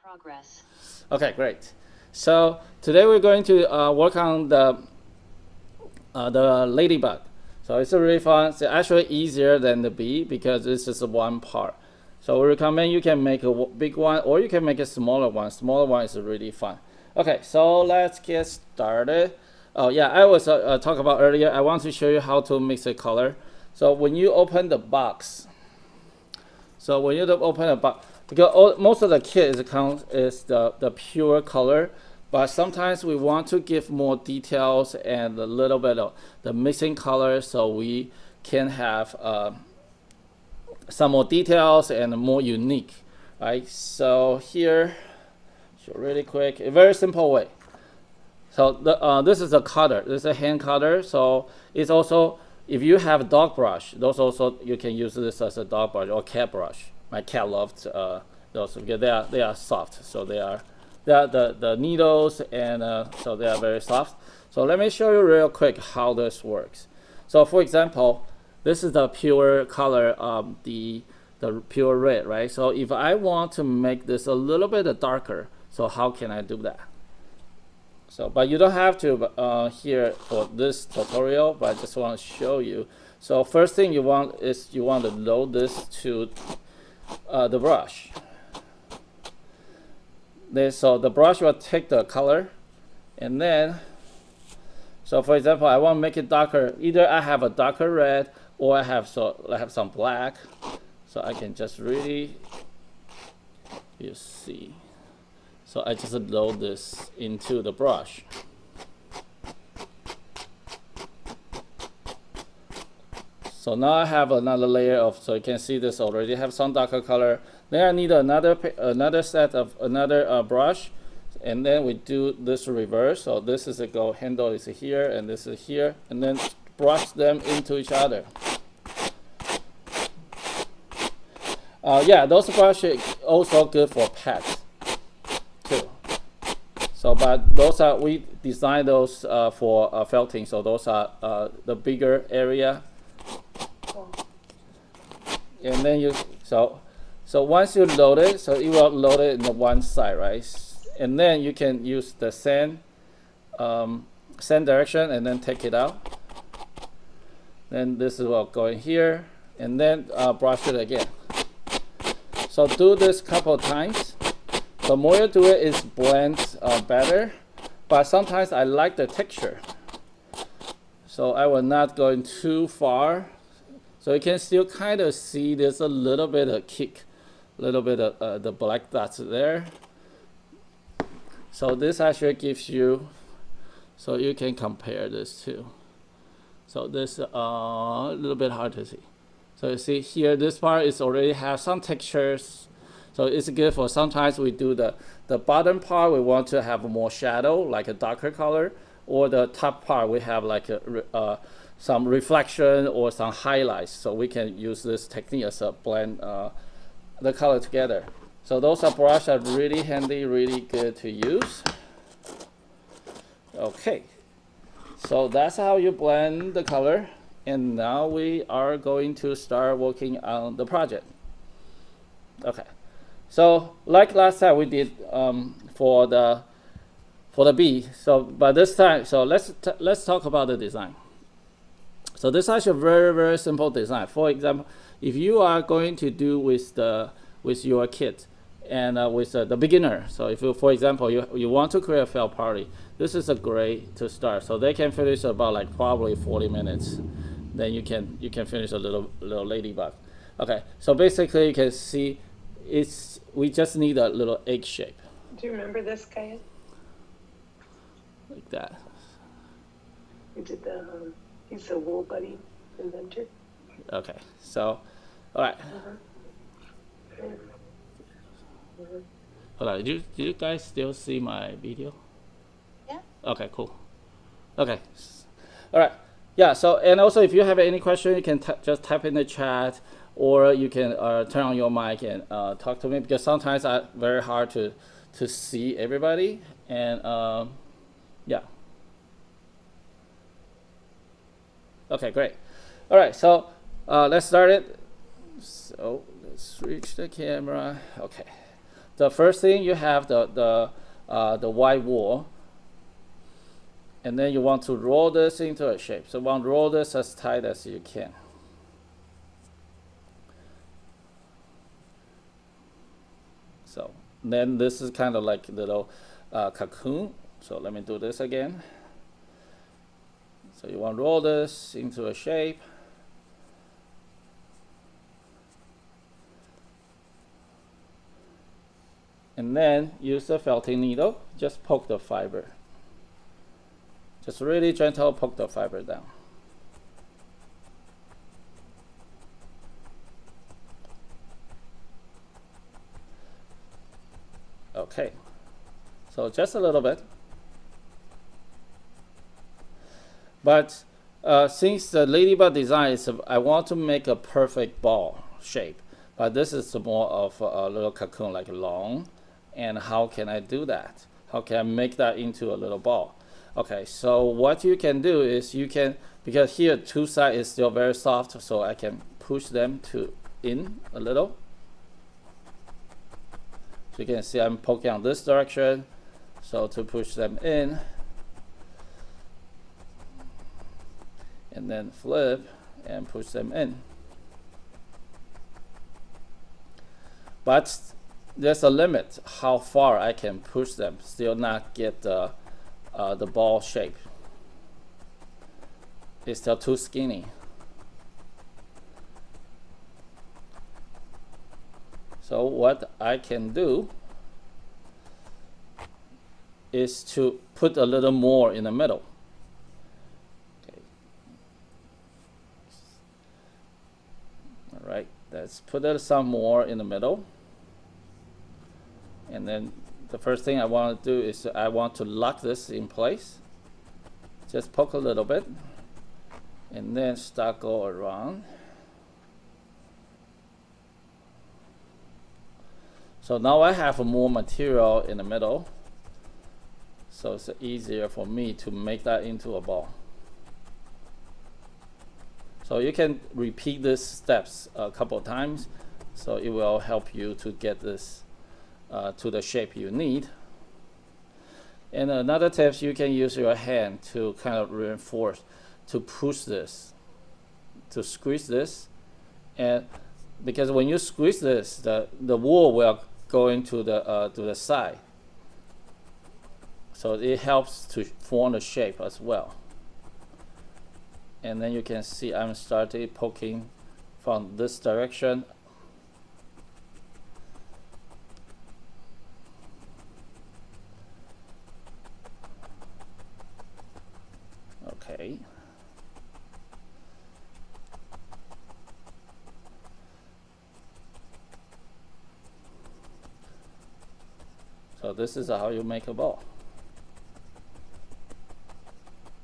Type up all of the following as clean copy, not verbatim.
Progress. Okay, great. So today we're going to work on the ladybug. So it's really fun. It's actually easier than the bee because it's just one part. So we recommend you can make a big one or you can make a smaller one. Smaller one is really fun. Okay, so let's get started. Oh yeah, I was talking about earlier. I want to show you how to mix a color. So when you open the box, because most of the kit is the pure color, but sometimes we want to give more details and a little bit of the missing color, so we can have some more details and more unique, right? So here, show really quick, a very simple way. So this is a cutter. This is a hand cutter. So it's also, if you have a dog brush, those also you can use this as a dog brush or cat brush. My cat loved those because they are soft. So they are the needles, and so they are very soft. So let me show you real quick how this works. So for example, this is the pure color, the pure red, right? So if I want to make this a little bit darker, so how can I do that? So, but you don't have to here for this tutorial, but I just want to show you. So first thing you want to load this to the brush. So the brush will take the color, and then, so for example, I want to make it darker. Either I have a darker red, or I have some black. So I can just really, you see. So I just load this into the brush. So now I have another layer of, so you can see this already have some darker color. Then I need another set of another brush, and then we do this reverse. So this is a go handle is here, and this is here, and then brush them into each other. Yeah, those brushes also good for pets. So, but those are, we designed those for felting. So those are the bigger area. And then so once you load it, so you will load it in the one side, right? And then you can use the sand direction and then take it out. Then this is what go in here, and then brush it again. So do this couple of times. The more you do it, it blends better, but sometimes I like the texture. So I will not go in too far. So you can still kind of see there's a little bit of kick, a little bit of the black dots there. So this actually gives you, so you can compare this too. So this a little bit hard to see. So you see here, this part is already have some textures. So it's good for, sometimes we do the bottom part, we want to have more shadow, like a darker color, or the top part we have like some reflection or some highlights. So we can use this technique as a blend the color together. So those are brushes are really handy, really good to use. Okay, so that's how you blend the color. And now we are going to start working on the project. Okay. So like last time we did for the bee. So but this time, so let's talk about the design. So this is actually a very simple design. For example, if you are going to do with your kit and with the beginner. So if you, for example, you want to create a felt party, this is a great to start. So they can finish about like probably 40 minutes. Then you can finish a little ladybug. Okay. So basically you can see. We just need a little egg shape. Do you remember this, Kaya? Like that. We did he's the Woolbuddy inventor. Okay, so, all right. Hold on, did you guys still see my video? Yeah. Okay, cool. Okay, all right. Yeah, so, and also if you have any question, you can just type in the chat, or you can turn on your mic and talk to me, because sometimes it's very hard to see everybody. And yeah. Okay, great. All right, so let's start it. So let's switch the camera. Okay. the first thing you have the white wool, and then you want to roll this into a shape. So you want to roll this as tight as you can. So then this is kind of like a little cocoon. So let me do this again. So you want to roll this into a shape. And then use the felting needle, just poke the fiber. Just really gentle poke the fiber down. Okay, so just a little bit. But since the ladybug design is, I want to make a perfect ball shape. But this is more of a little cocoon, like long. And how can I do that? How can I make that into a little ball? Okay, so what you can do is you can, because here two sides is still very soft, so I can push them in a little. So you can see I'm poking on this direction, so to push them in, and then flip and push them in. But there's a limit how far I can push them, still not get the ball shape. It's still too skinny. So what I can do is to put a little more in the middle. Okay. All right, let's put some more in the middle. And then the first thing I want to do is I want to lock this in place. Just poke a little bit and then start go around. So now I have more material in the middle, so it's easier for me to make that into a ball. So you can repeat these steps a couple of times, so it will help you to get this to the shape you need. And another tip, you can use your hand to kind of reinforce, to push this, to squeeze this. And because when you squeeze this, the wool will go into the side. So it helps to form the shape as well. And then you can see I'm starting poking from this direction. Okay. So this is how you make a ball.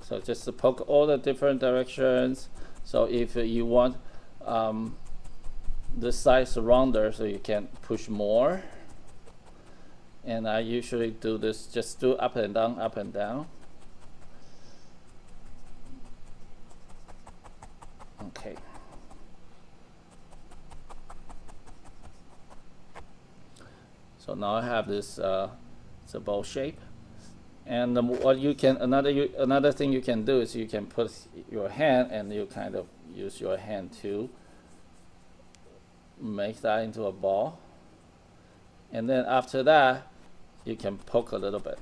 So just to poke all the different directions. So if you want this size rounder, so you can push more. And I usually do this, just do up and down, up and down. Okay. So now I have this it's a ball shape, and what you can another thing you can do is you can put your hand and you kind of use your hand to make that into a ball, and then after that you can poke a little bit.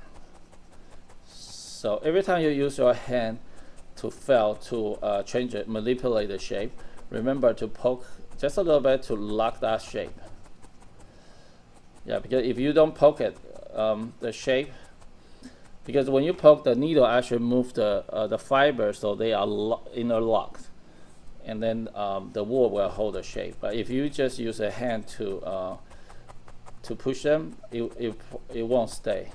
So every time you use your hand to felt to change it, manipulate the shape, remember to poke just a little bit to lock that shape. Yeah, because if you don't poke it, the shape, because when you poke, the needle actually moves the fiber, so they are interlocked, and then the wool will hold the shape. But if you just use a hand to push them, it won't stay.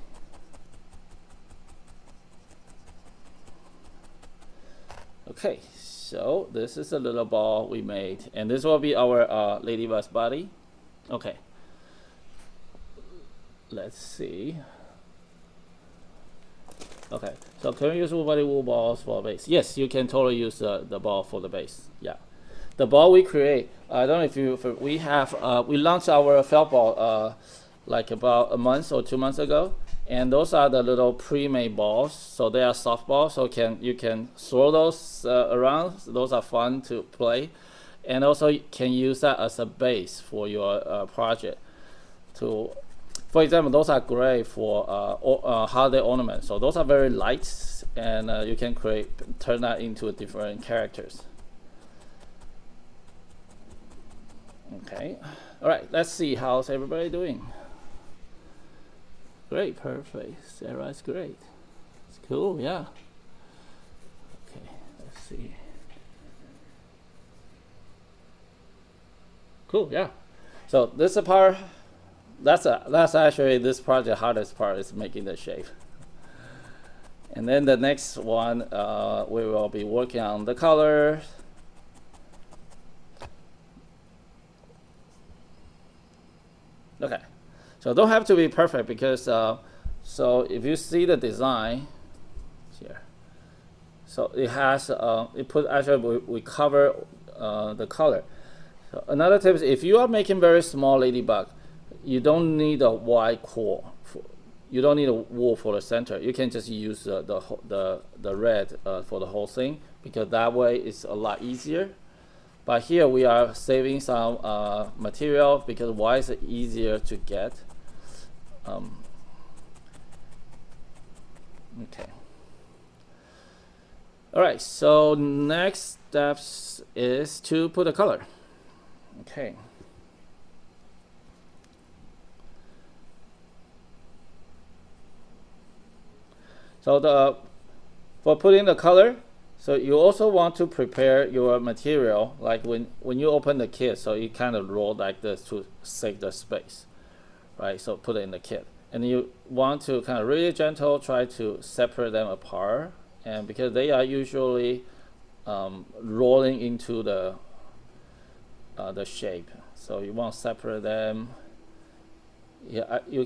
Okay, so this is a little ball we made, and this will be our ladybug's body. Okay. Let's see. Okay, so can we use Woolbuddy wool balls for a base? Yes, you can totally use the ball for the base. Yeah, the ball we create. I don't know if we have we launched our felt ball like about a month or 2 months ago, and those are the little pre-made balls. So they are softballs, so you can throw those around. So those are fun to play, and also you can use that as a base for your project. For example, those are great for holiday ornaments. So those are very light, and you can turn that into different characters. Okay, all right. Let's see how's everybody doing. Great, perfect. Sarah's great. It's cool, yeah. Okay, let's see. Cool, yeah. So this part, that's actually this project hardest part is making the shape. And then the next one, we will be working on the color. Okay, so don't have to be perfect because so if you see the design here, so it has actually we cover the color. So another tip is if you are making very small ladybug, you don't need a white core. You don't need a wool for the center. You can just use the red for the whole thing, because that way it's a lot easier. But here we are saving some material because white is easier to get. Okay. All right. So next steps is to put a color. Okay. So for putting the color, so you also want to prepare your material, like when you open the kit, so you kind of roll like this to save the space, right? So put it in the kit, and you want to kind of really gentle try to separate them apart, and because they are usually rolling into the shape, so you want to separate them. Yeah, you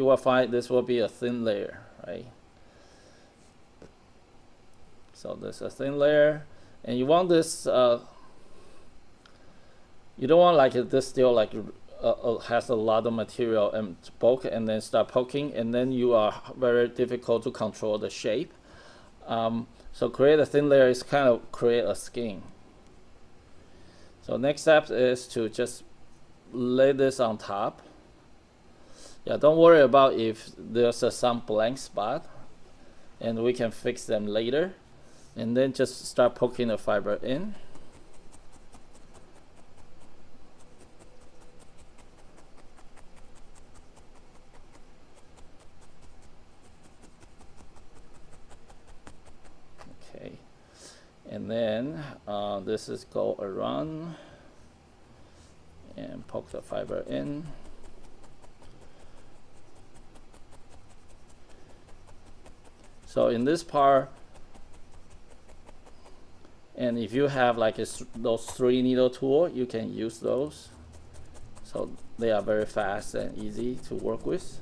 will find this will be a thin layer, right? So there's a thin layer, and you want this. You don't want like this still like has a lot of material and bulk, and then start poking, and then you are very difficult to control the shape. So create a thin layer is kind of create a skin. So next step is to just lay this on top. Yeah, don't worry about if there's some blank spot, and we can fix them later. And then just start poking the fiber in. Okay, and then this is go around and poke the fiber in. So in this part, and if you have like those 3 needle tool, you can use those. So they are very fast and easy to work with.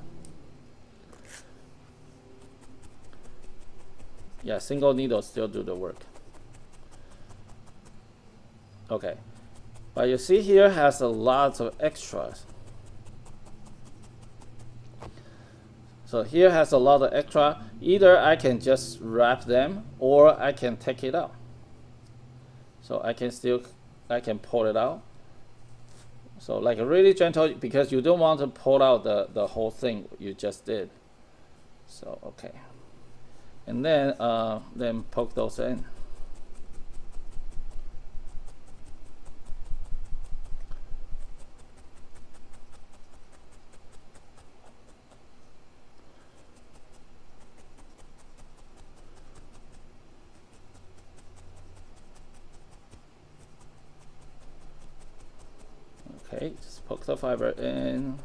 Yeah, single needle still do the work. Okay, but you see here has a lot of extras. So here has a lot of extra. Either I can just wrap them, or I can take it out. So I can pull it out. So like really gentle, because you don't want to pull out the whole thing you just did. So okay, and then poke those in. Okay, just poke the fiber in.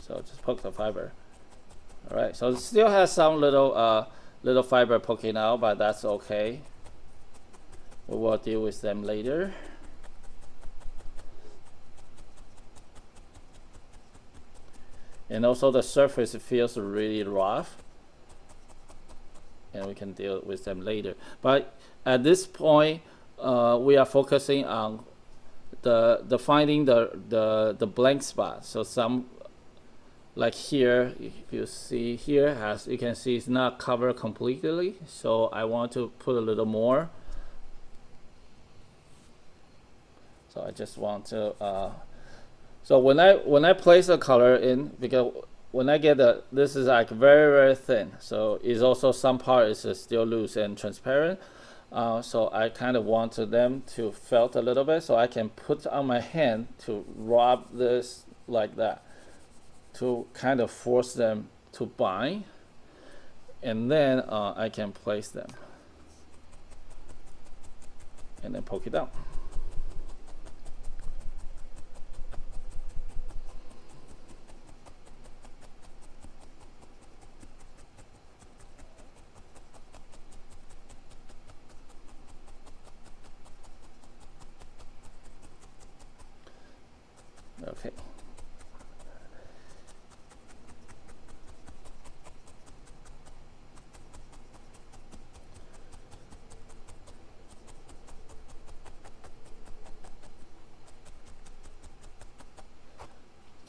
So just poke the fiber. All right, so it still has some little fiber poking out, but that's okay. We will deal with them later. And also the surface feels really rough, and we can deal with them later. But at this point, we are focusing on the finding the blank spot. So some, like here, if you see here, as you can see, it's not covered completely. So I want to put a little more. So I just want to. So when I place a color in, because when I get this is like very thin. So it's also some part is still loose and transparent. So I kind of wanted them to felt a little bit, so I can put on my hand to rub this like that, to kind of force them to bind, and then I can place them and then poke it out. Okay.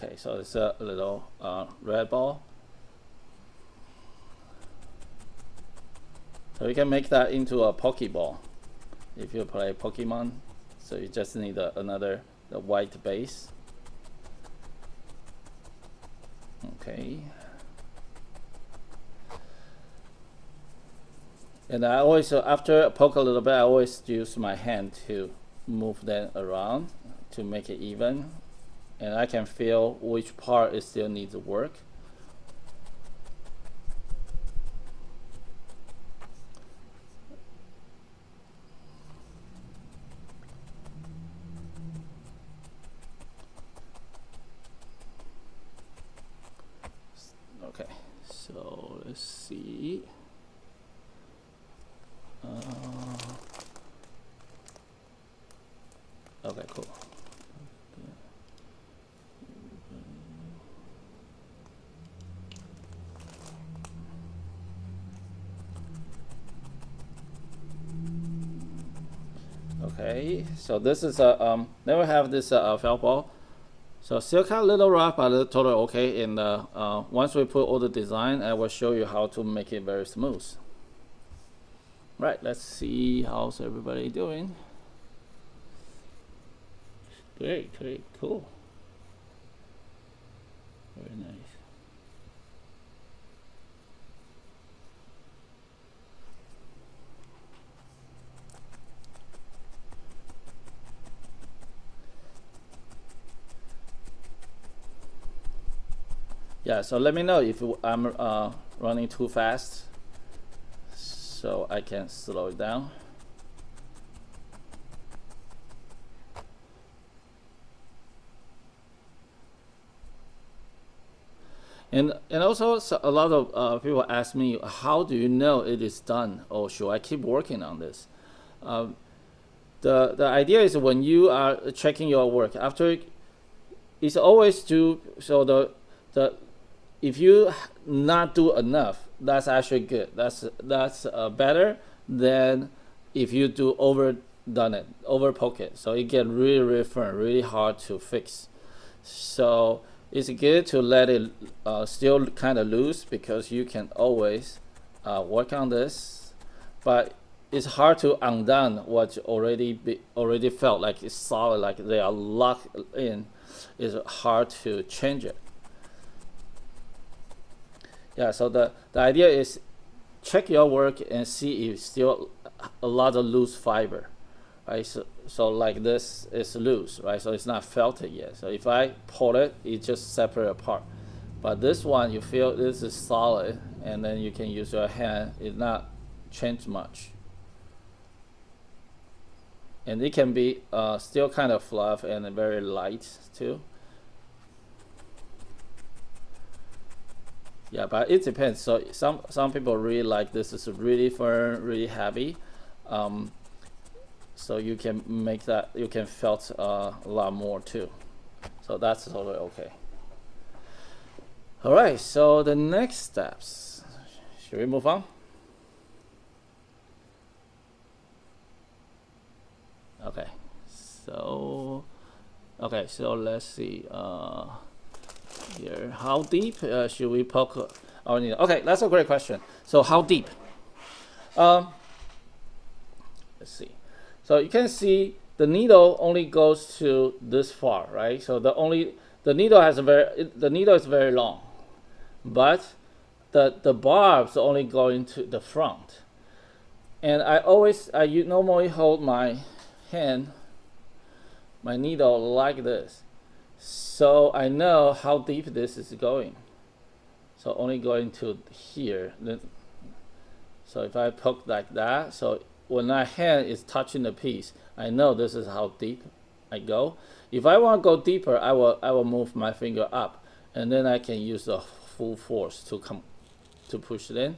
Okay, so it's a little red ball. So you can make that into a Pokeball if you play Pokemon. So you just need another white base. Okay. And I always, after I poke a little bit, I always use my hand to move them around to make it even. And I can feel which part it still needs work. Okay, so let's see. Okay, cool. Okay, so this is a then we have this felt ball. So still kind of a little rough, but totally okay. And once we put all the design, I will show you how to make it very smooth. Right, let's see how's everybody doing. Great, cool. Very nice. Yeah, so let me know if I'm running too fast, so I can slow it down. And also, so a lot of people ask me, how do you know it is done, or should I keep working on this? The idea is when you are checking your work after, it's always to, so the if you not do enough, that's actually good. That's better than if you do overdone it, over poke it. So it get really firm, really hard to fix. So it's good to let it still kind of loose, because you can always work on this, but it's hard to undone what already felt like it's solid, like they are locked in. It's hard to change it. Yeah, so the idea is check your work and see if still a lot of loose fiber, right? So like this is loose, right? So it's not felted yet. So if I pull it, it just separate apart. But this one, you feel this is solid, and then you can use your hand. It not change much. And it can be still kind of fluff and very light too. Yeah, but it depends. So some people really like this. Is really firm, really heavy. So you can make that, you can felt a lot more too. So that's totally okay. All right, so the next steps. Should we move on? Okay, so let's see here. How deep should we poke our needle? Okay, that's a great question. So how deep? Let's see. So you can see the needle only goes to this far, right? So the needle is very long, but the barbs only going to the front. And I normally hold my needle like this, so I know how deep this is going. So only going to here. So if I poke like that, so when my hand is touching the piece, I know this is how deep I go. If I want to go deeper, I will move my finger up, and then I can use the full force to push it in.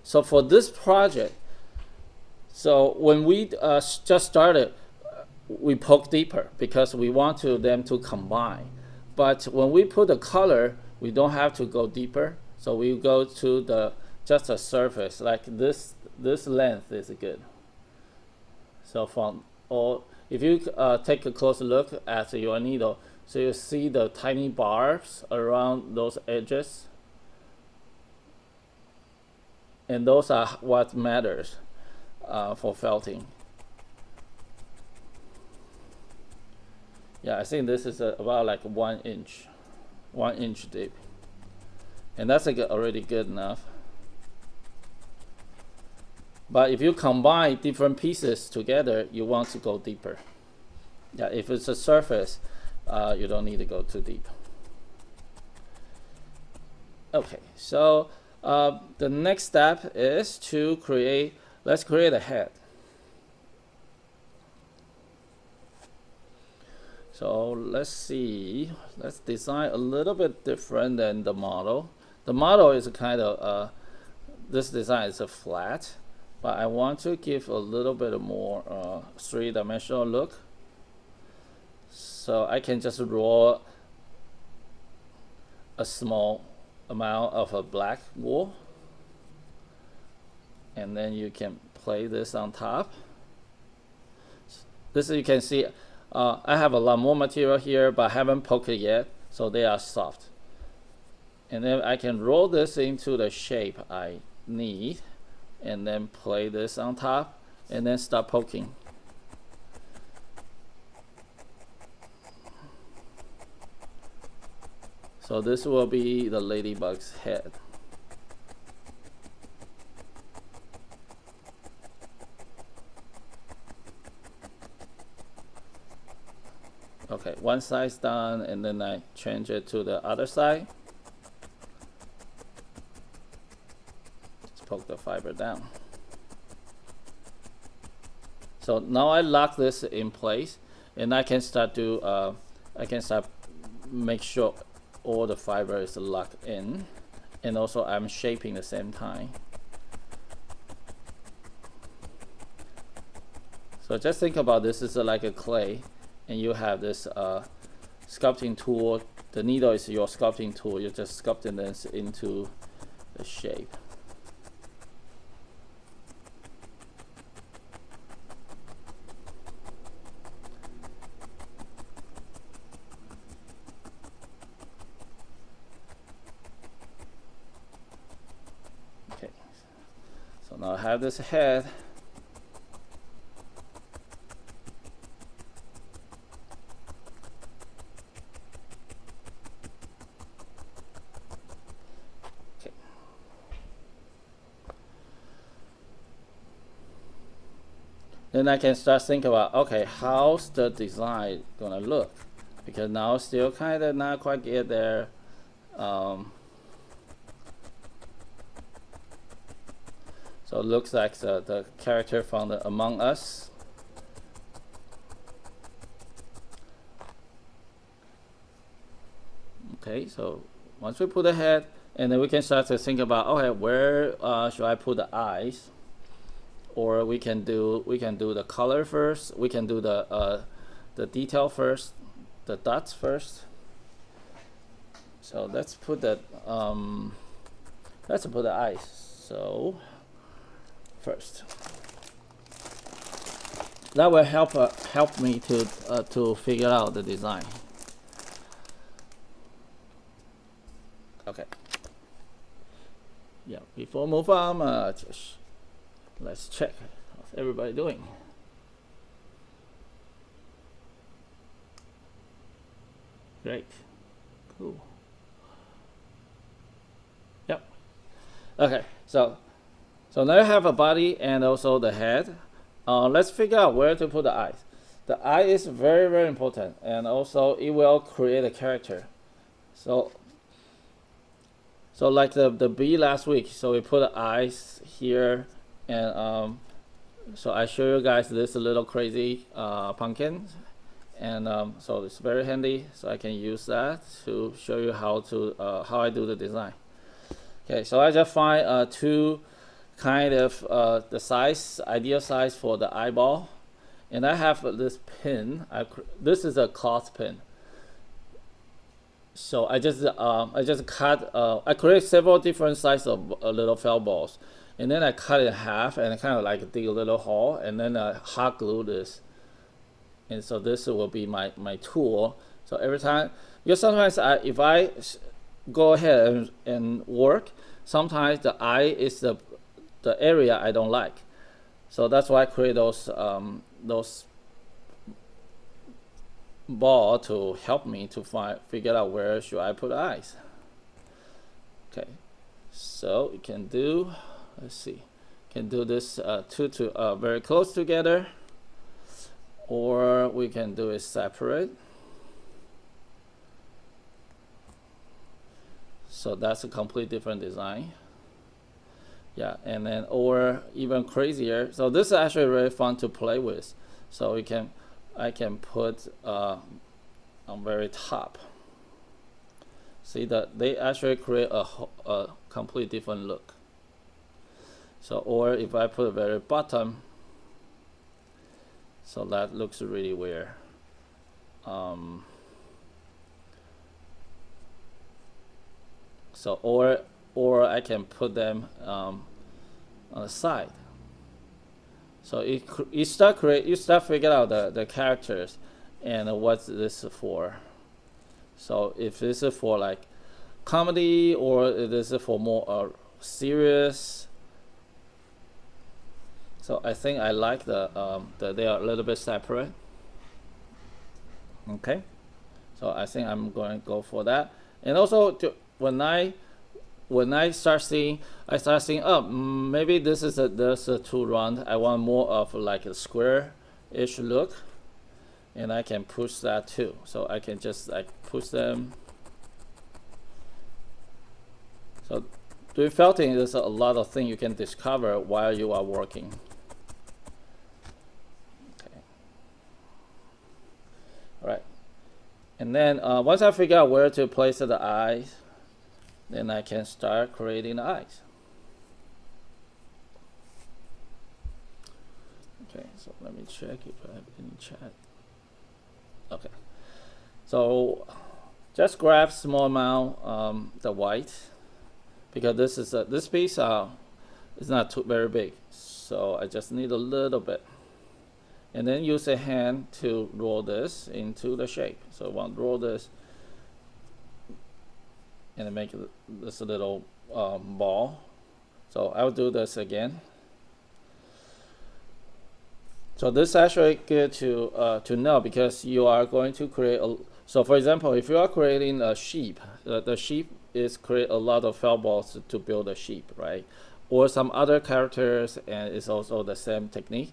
So for this project, so when we just started, we poke deeper because we want them to combine. But when we put the color, we don't have to go deeper. So we go to just a surface like this. This length is good. So if you take a close look at your needle, so you see the tiny barbs around those edges, and those are what matters for felting. Yeah, I think this is about like 1 inch deep, and that's already good enough. But if you combine different pieces together, you want to go deeper. Yeah, if it's a surface, you don't need to go too deep. Okay, so the next step is to let's create a head. So let's see, let's design a little bit different than the model. The model is kind of, this design is a flat, but I want to give a little bit more three-dimensional look. So I can just roll a small amount of a black wool, and then you can play this on top. This you can see, I have a lot more material here, but I haven't poked it yet, so they are soft. And then I can roll this into the shape I need, and then play this on top, and then start poking. So this will be the ladybug's head. Okay, one side's done, and then I change it to the other side. Just poke the fiber down. So now I lock this in place, and I can start make sure all the fiber is locked in, and also I'm shaping at the same time. So just think about this is like a clay, and you have this sculpting tool. The needle is your sculpting tool. You're just sculpting this into the shape. Okay, so now I have this head. Then I can start thinking about, okay, how's the design gonna look? Because now still kind of not quite get there. So it looks like the character from the Among Us. Okay, so once we put the head, and then we can start to think about, okay, where should I put the eyes? Or we can do the color first. We can do the detail first, the dots first. So let's put that. Let's put the eyes. So first, that will help me to figure out the design. Okay. Yeah. Before move on, just let's check. How's everybody doing? Great. Cool. Yep. Okay. So now you have a body and also the head. Let's figure out where to put the eyes. The eye is very, very important, and also it will create a character. So like the bee last week, so we put the eyes here, and so I show you guys this little crazy pumpkin, and so it's very handy. So I can use that to show you how I do the design. Okay, so I just find two kind of the size, ideal size for the eyeball, and I have this pin. This is a cloth pin. So I just cut. I create several different sizes of little felt balls, and then I cut it in half and kind of like dig a little hole, and then I hot glue this. And so this will be my tool. So every time, because sometimes if I go ahead and work, sometimes the eye is the area I don't like. So that's why I create those ball to help me to figure out where should I put eyes. Okay, so you can do, let's see, can do this two to very close together, or we can do it separate. So that's a completely different design. Yeah, and then or even crazier. So this is actually really fun to play with. So I can put on very top. See that they actually create a completely different look. So or if I put a very bottom, so that looks really weird. So or I can put them on the side. So you start figure out the characters and what's this for. So if this is for like comedy or this is for more serious. So I think I like they are a little bit separate. Okay, so I think I'm going to go for that. And also when I start seeing, oh, maybe this is too round. I want more of like a square-ish look, and I can push that too. So I can just like push them. So doing felting, there's a lot of things you can discover while you are working. Okay. All right. And then once I figure out where to place the eyes, then I can start creating the eyes. Okay, so let me check if I have any chat. Okay, so just grab small amount the white, because this piece is not very big, so I just need a little bit, and then use a hand to roll this into the shape. So I want to roll this and make this little ball. So I'll do this again. So this is actually good to know, because you are going to create so for example, if you are creating a sheep, the sheep is create a lot of felt balls to build a sheep, right? Or some other characters, and it's also the same technique.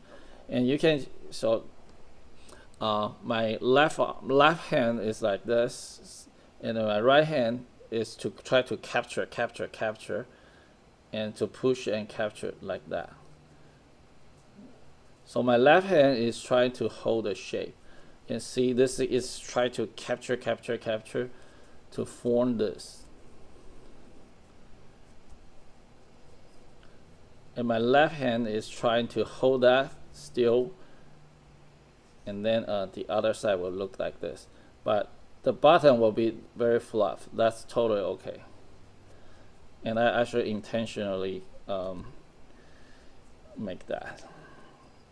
And you can, so my left hand is like this, and my right hand is to try to capture, and to push and capture like that. So my left hand is trying to hold the shape. You can see this is trying to capture to form this. And my left hand is trying to hold that still, and then the other side will look like this. But the bottom will be very fluff. That's totally okay. And I actually intentionally make that.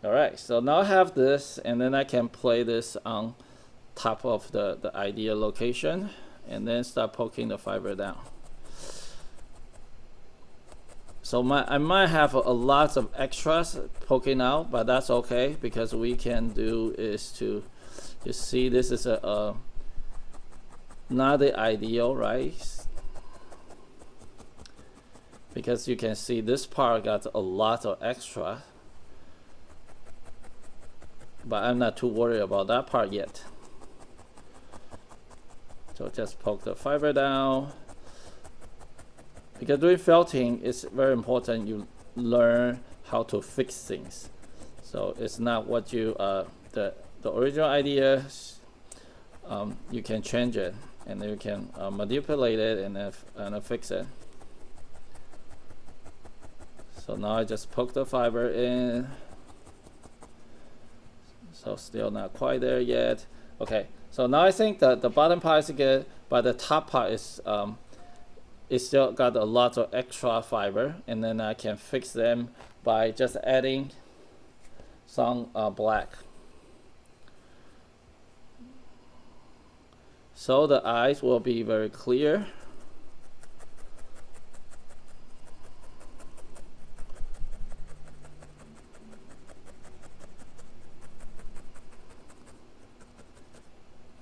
All right, so now I have this, and then I can play this on top of the ideal location, and then start poking the fiber down. So I might have a lot of extras poking out, but that's okay, because we can do is to just see this is not the ideal, right? Because you can see this part got a lot of extra, but I'm not too worried about that part yet. So just poke the fiber down. Because doing felting is very important. You learn how to fix things. So it's not what you the original idea. You can change it, and then you can manipulate it and fix it. So now I just poke the fiber in. So still not quite there yet. Okay. So now I think that the bottom part is good, but the top part is it's still got a lot of extra fiber, and then I can fix them by just adding some black. So the eyes will be very clear.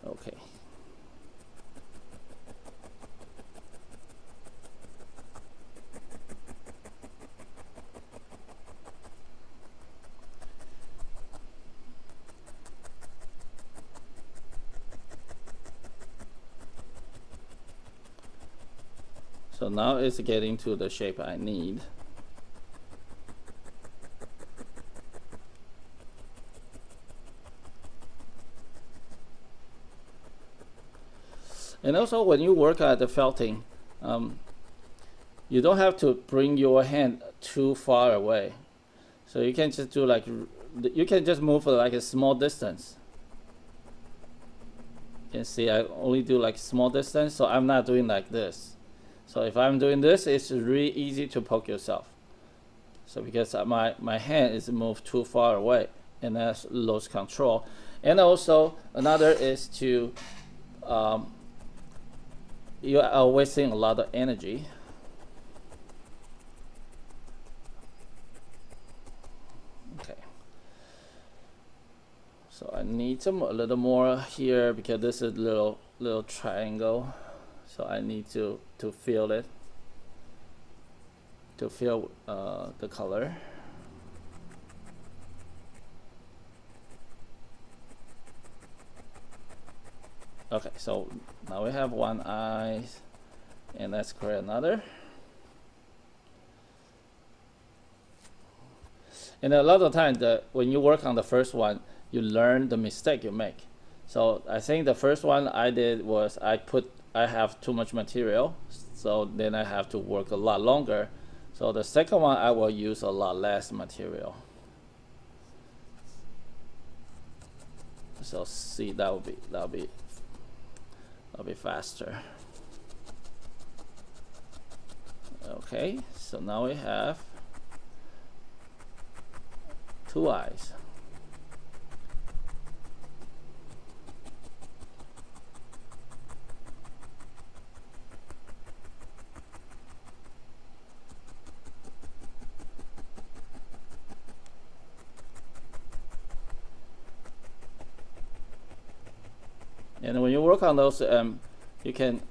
Okay. So now it's getting to the shape I need. And also when you work at the felting, you don't have to bring your hand too far away. So you can just do like, you can just move like a small distance. You can see I only do like small distance, so I'm not doing like this. So if I'm doing this, it's really easy to poke yourself. So because my hand is moved too far away, and that's lose control. And also another is to you are wasting a lot of energy. Okay. So I need a little more here, because this is a little triangle. So I need to feel it, to feel the color. Okay, so now we have one eye, and let's create another. And a lot of times, when you work on the first one, you learn the mistake you make. So I think the first one I did was I have too much material, so then I have to work a lot longer. So the second one I will use a lot less material. So see, that'll be faster. Okay, so now we have two eyes. And when you work on those, you can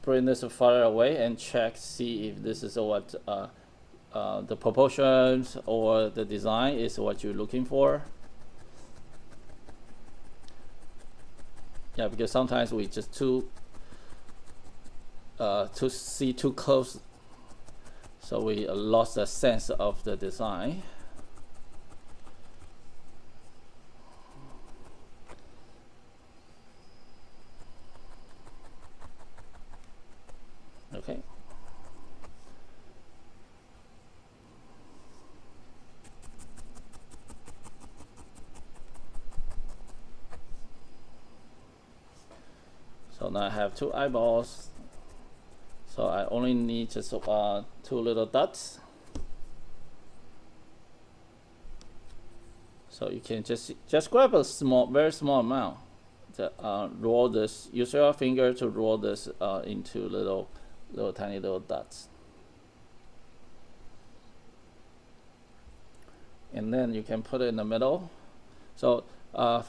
bring this farther away and check, see if this is what the proportions or the design is what you're looking for. Yeah, because sometimes we just to see too close, so we lost the sense of the design. Okay. now I have 2 eyeballs. So I only need just 2 little dots. So you can just grab a very small amount. Roll this. Use your finger to roll this into tiny little dots. And then you can put it in the middle. So I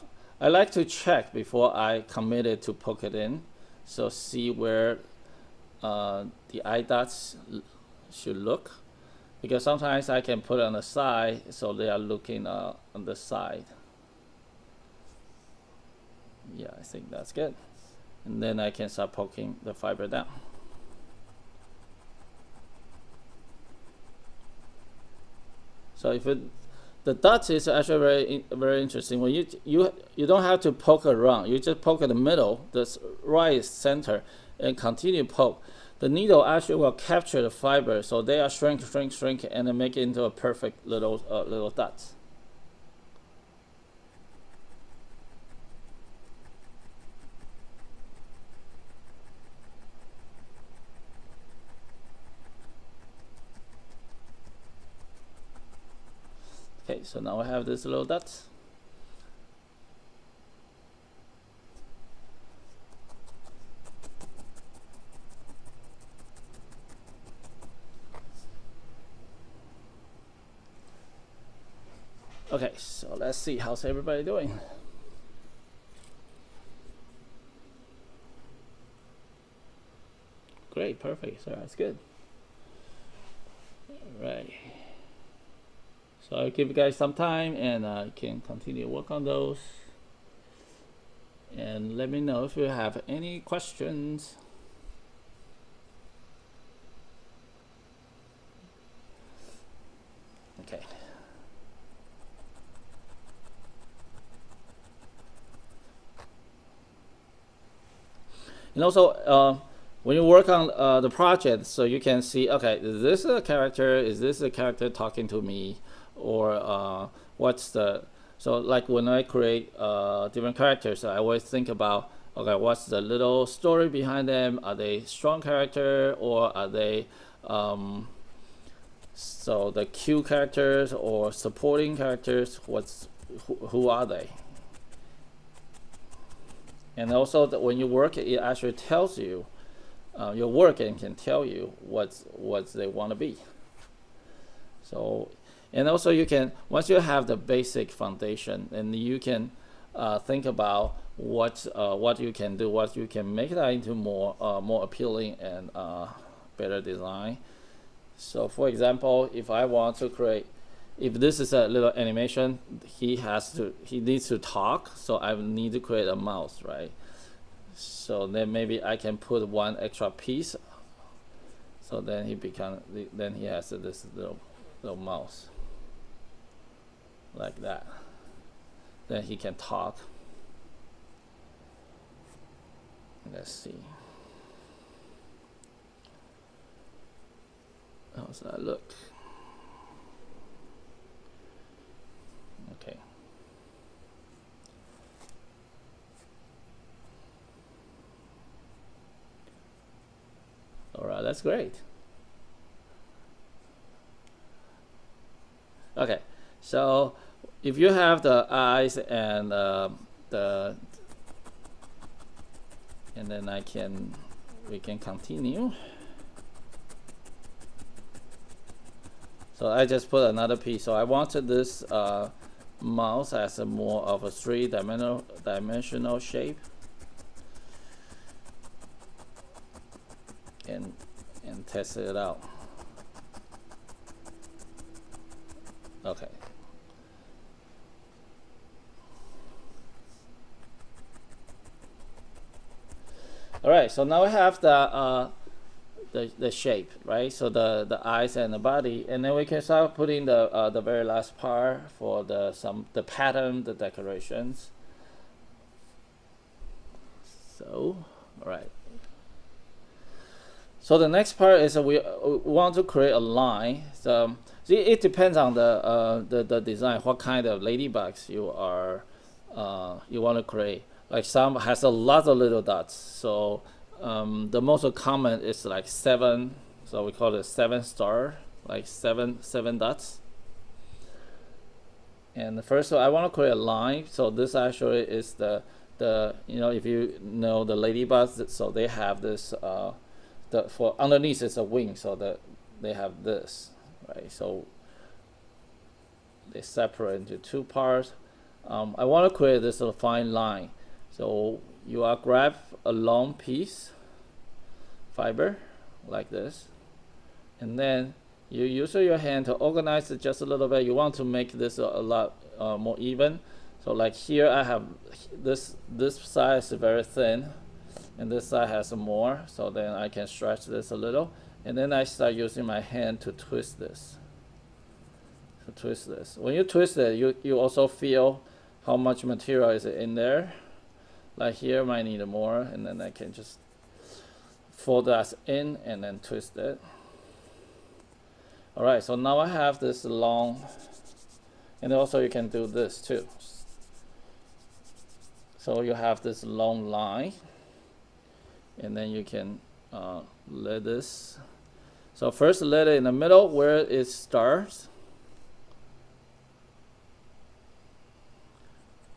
like to check before I commit it to poke it in. So see where the eye dots should look. Because sometimes I can put it on the side, so they are looking on the side. Yeah, I think that's good. And then I can start poking the fiber down. So the dots is actually very interesting. When you don't have to poke around. You just poke in the middle, the right center, and continue poke. The needle actually will capture the fiber, so they are shrink, and then make it into a perfect little dots. Okay, so now I have this little dots. Okay, so let's see, how's everybody doing? Great, perfect, so that's good. All right. So I'll give you guys some time and I can continue to work on those. And let me know if you have any questions. Okay. And also, when you work on the project, so you can see, okay, is this a character? Is this a character talking to me? Or what's the, so like when I create different characters, I always think about, okay, what's the little story behind them? Are they strong character, or are they so the cute characters or supporting characters? Who are they? And also that when you work, it actually tells you your work and can tell you what they want to be. So, and also you can, once you have the basic foundation, and you can think about what you can do, what you can make that into more appealing and better design. So for example, if I want to create, if this is a little animation, he needs to talk, so I need to create a mouse, right? So then maybe I can put one extra piece, so then he has this little mouse like that. Then he can talk. Let's see. How's that look? Okay. All right, that's great. Okay, so if you have the eyes and and then we can continue. So I just put another piece. So I wanted this mouse as a more of a three-dimensional shape, and test it out. Okay. All right. So now we have the shape, right? So the eyes and the body, and then we can start putting the very last part for the pattern, the decorations. So, all right. So the next part is we want to create a line. So see, it depends on the design, what kind of ladybugs you want to create. Like some has a lot of little dots. So the most common is like 7. So we call it 7-star, like seven dots. And first of all, I want to create a line. So this actually is the if you know the ladybugs, so they have this for underneath is a wing, so that they have this, right? So they separate into 2 parts. I want to create this little fine line. So you are grab a long piece fiber like this, and then you use your hand to organize it just a little bit. You want to make this a lot more even. So like here I have this side is very thin, and this side has more. So then I can stretch this a little, and then I start using my hand to twist this. When you twist it, you also feel how much material is in there. Like here might need more, and then I can just fold that in and then twist it. Alright, so now I have this long, and also you can do this too. So you have this long line, and then you can let this. So first let it in the middle where it starts,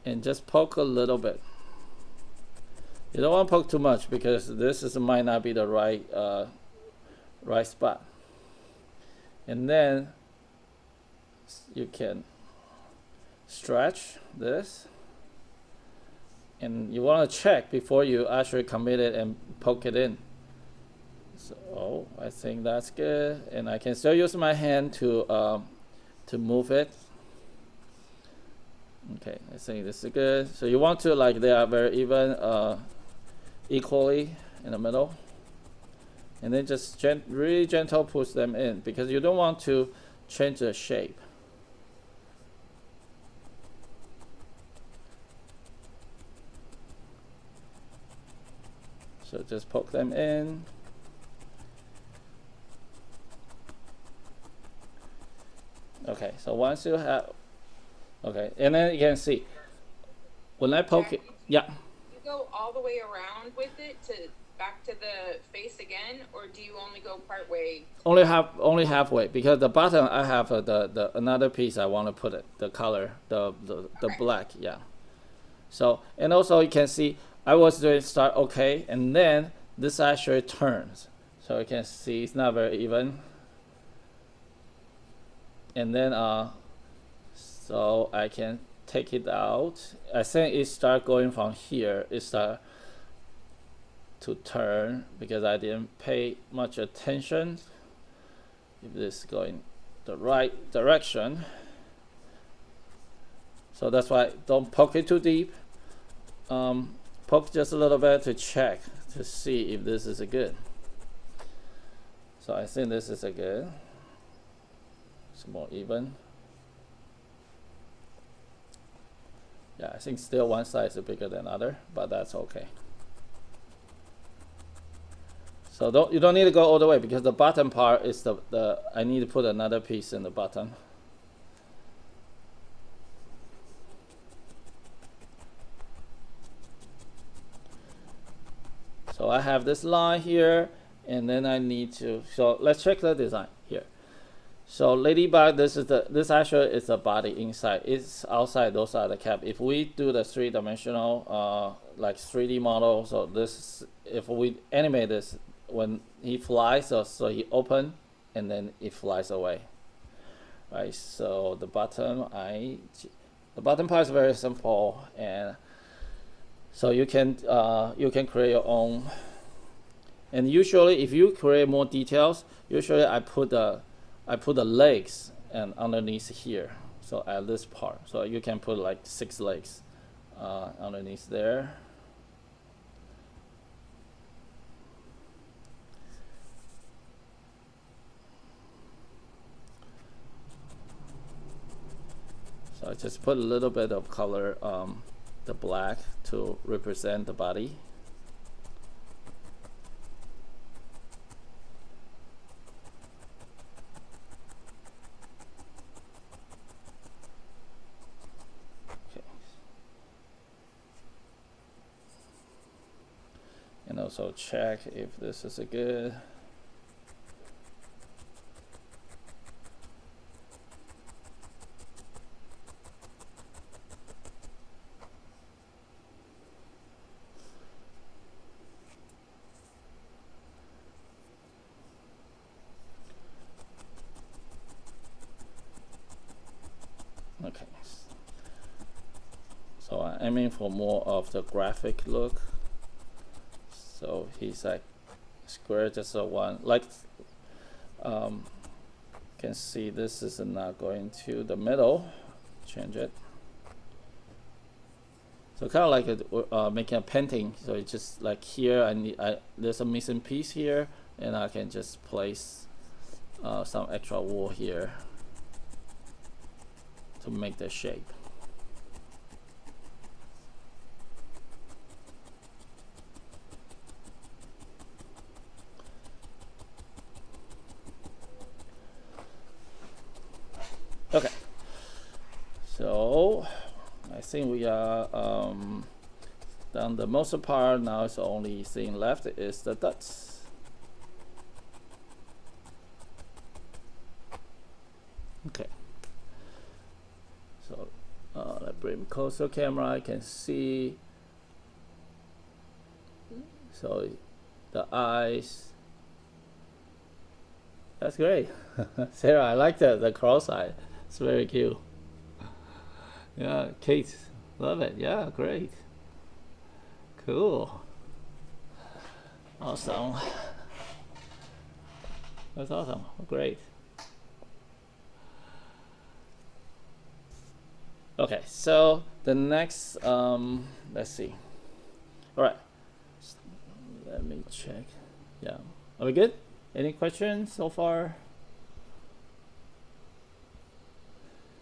and just poke a little bit. You don't want to poke too much because this might not be the right spot. And then you can stretch this, and you want to check before you actually commit it and poke it in. So I think that's good, and I can still use my hand to move it. Okay, I think this is good. So you want to like they are very even, equally in the middle, and then just really gentle push them in because you don't want to change the shape. So just poke them in. Okay, so once you have, okay, and then you can see when I poke it, yeah. You go all the way around with it to back to the face again, or do you only go part way? Only halfway, because the bottom I have the another piece I want to put it, the color, the Okay. black, yeah. So, and also you can see I was doing start okay, and then this actually turns, so you can see it's not very even. And then so I can take it out. I think it start going from here. It start to turn because I didn't pay much attention if this is going the right direction. So that's why don't poke it too deep. Poke just a little bit to check to see if this is a good. So I think this is a good. It's more even. Yeah, I think still one side is bigger than other, but that's okay. So you don't need to go all the way because the bottom part is the I need to put another piece in the bottom. So I have this line here, and then I need to. So let's check the design here. So ladybug, this actually is the body inside. It's outside. Those are the cap. If we do the 3-dimensional like 3D model, so this if we animate this when he flies, so he open and then it flies away. Right. So the bottom part is very simple, and so you can create your own. And usually, if you create more details, usually I put the legs and underneath here. So at this part, so you can put like 6 legs underneath there. So I just put a little bit of color, the black to represent the body. also check if this is a good. Okay. So I'm aiming for more of the graphic look. So he's like square, just a one. Like, can see this is not going to the middle. Change it. So kind of like making a painting. So it's just like here, there's a missing piece here, and I can just place some extra wool here to make the shape. Okay, so I think we are done the most part. Now it's the only thing left is the dots. Okay, so let's bring closer camera. I can see. So the eyes. That's great. Sarah, I like the cross-eye. It's very cute. Yeah, Kate, love it. Yeah, great. Cool. Awesome. That's awesome. Great. Okay, so the next, let's see. All right. Let me check. Yeah. Are we good? Any questions so far?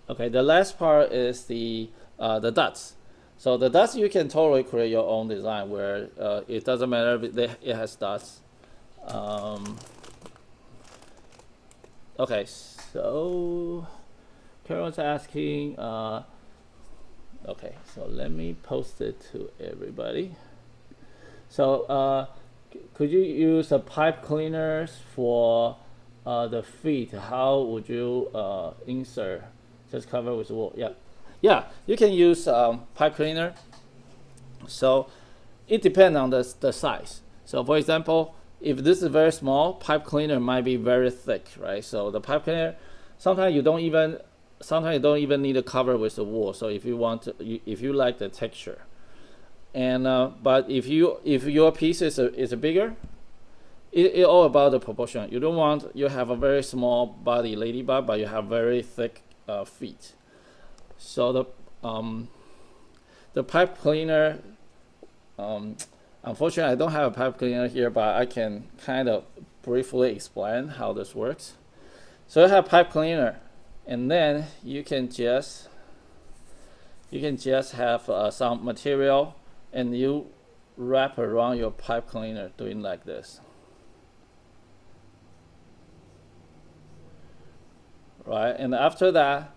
Okay, the last part is the dots. So the dots, you can totally create your own design where it doesn't matter if it has dots. Okay, so Carol's asking. Okay, so let me post it to everybody. So could you use a pipe cleaners for the feet? How would you insert? Just cover with wool. Yeah, you can use pipe cleaner. So it depends on the size. So for example, if this is very small, pipe cleaner might be very thick, right? So the pipe cleaner, sometimes you don't even need to cover with the wool. So if you want to, if you like the texture, and but if your piece is bigger, it's all about the proportion. You don't want you have a very small body ladybug, but you have very thick feet. So the pipe cleaner, unfortunately I don't have a pipe cleaner here, but I can kind of briefly explain how this works. So you have pipe cleaner, and then you can just have some material, and you wrap around your pipe cleaner doing like this. Right, and after that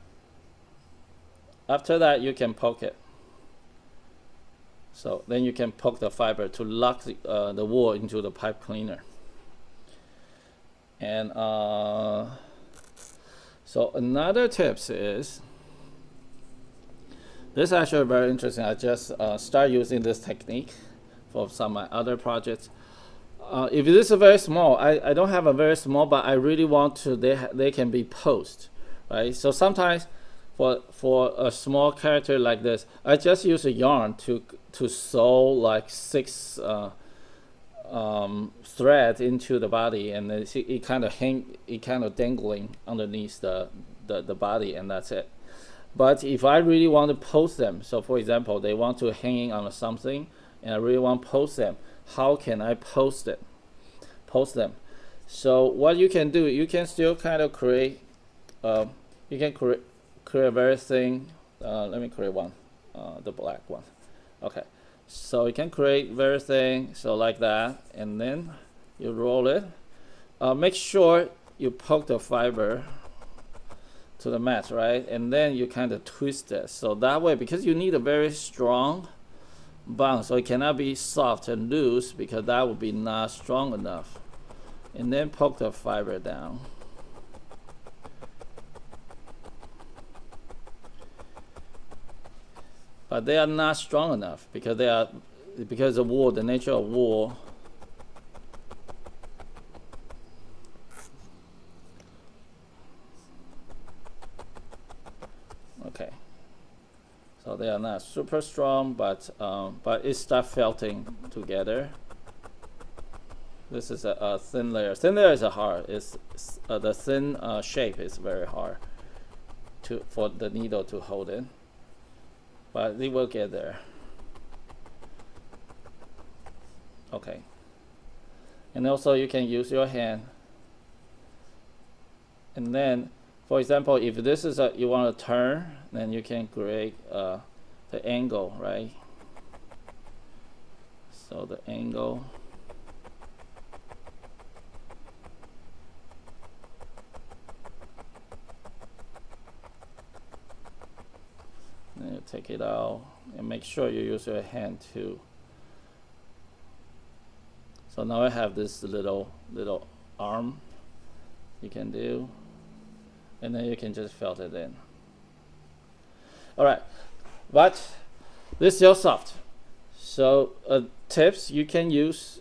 you can poke it. So then you can poke the fiber to lock the wool into the pipe cleaner. And so another tips is, this is actually very interesting. I just start using this technique for some of my other projects. If this is very small, I don't have a very small, but I really want to, they can be posed, right? So sometimes for a small character like this, I just use a yarn to sew like 6 threads into the body, and then it kind of dangling underneath the body, and that's it. But if I really want to post them, so for example, they want to hang on something, and I really want to post them, how can I post them? So what you can do, you can still kind of create, you can create a very thin, let me create one, the black one. Okay, so you can create very thin, so like that, and then you roll it. Make sure you poke the fiber to the mat, right? And then you kind of twist it. So that way, because you need a very strong bound, so it cannot be soft and loose because that would be not strong enough. And then poke the fiber down. But they are not strong enough because of wool, the nature of wool. Okay. So they are not super strong, but it starts felting together. This is a thin layer. Thin layer is hard. The thin shape is very hard for the needle to hold in, but it will get there. Okay. And also you can use your hand. And then, for example, if this is you want to turn, then you can create the angle, right? So the angle. Then you take it out and make sure you use your hand too. So now I have this little arm you can do, and then you can just felt it in. All right, but this is still soft. So tips you can use.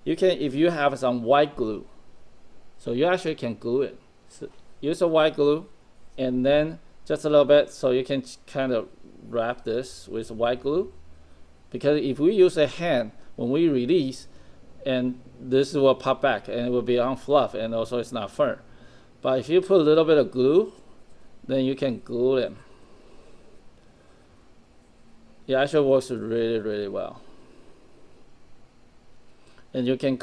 If you have some white glue, so you actually can glue it. So use a white glue, and then just a little bit, so you can kind of wrap this with white glue. Because if we use a hand, when we release, and this will pop back, and it will be on fluff, and also it's not firm. But if you put a little bit of glue, then you can glue it. It actually works really, really well. And you can,